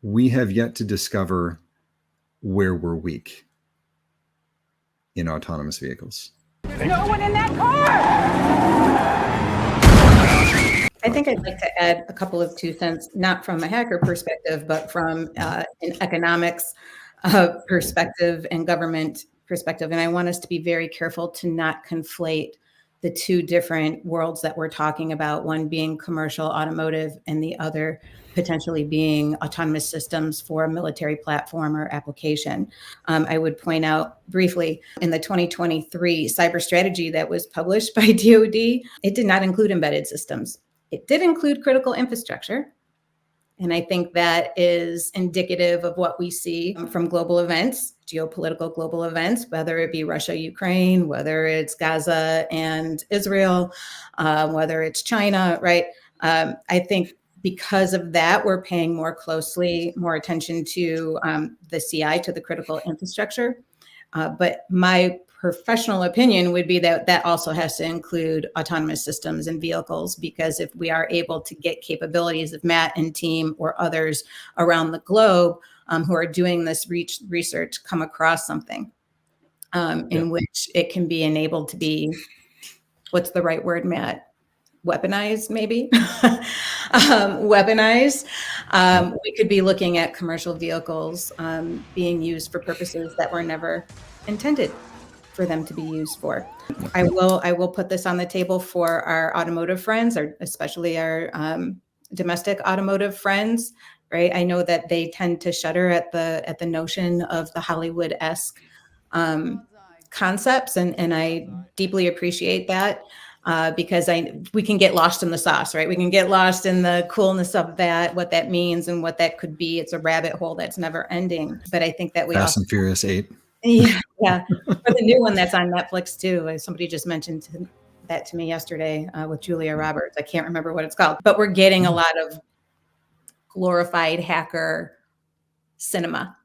we have yet to discover where we're weak in autonomous vehicles. There's no one in that car! I think I'd like to add a couple of 2 cents, not from a hacker perspective, but from an economics perspective and government perspective. And I want us to be very careful to not conflate the two different worlds that we're talking about, one being commercial automotive and the other potentially being autonomous systems for a military platform or application. I would point out briefly in the 2023 cyber strategy that was published by DoD, it did not include embedded systems. It did include critical infrastructure. And I think that is indicative of what we see from global events, geopolitical global events, whether it be Russia, Ukraine, whether it's Gaza and Israel, whether it's China, right? I think because of that, we're paying more attention to the CI, to the critical infrastructure. But my professional opinion would be that that also has to include autonomous systems and vehicles, because if we are able to get capabilities of Matt and team or others around the globe who are doing this research come across something in which it can be enabled to be, what's the right word, Matt? Weaponized, maybe. Weaponized. We could be looking at commercial vehicles being used for purposes that were never intended for them to be used for. I will put this on the table for our automotive friends, or especially our domestic automotive friends, right? I know that they tend to shudder at the notion of the Hollywood-esque concepts, and I deeply appreciate that. Because we can get lost in the sauce, right? We can get lost in the coolness of that, what that means and what that could be. It's a rabbit hole that's never ending. But I think that we Fast and Furious 8. Yeah. Or the new one that's on Netflix too. Somebody just mentioned that to me yesterday with Julia Roberts. I can't remember what it's called, but we're getting a lot of glorified hacker cinema.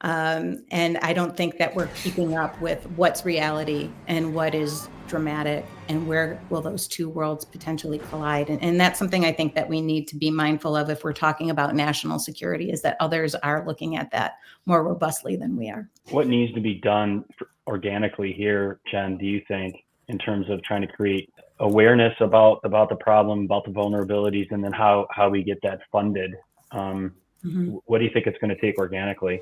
And I don't think that we're keeping up with what's reality and what is dramatic, and where will those two worlds potentially collide. And that's something I think that we need to be mindful of if we're talking about national security, is that others are looking at that more robustly than we are. What needs to be done organically here, Jen, do you think, in terms of trying to create awareness about the problem, about the vulnerabilities, and then how we get that funded? What do you think it's going to take organically?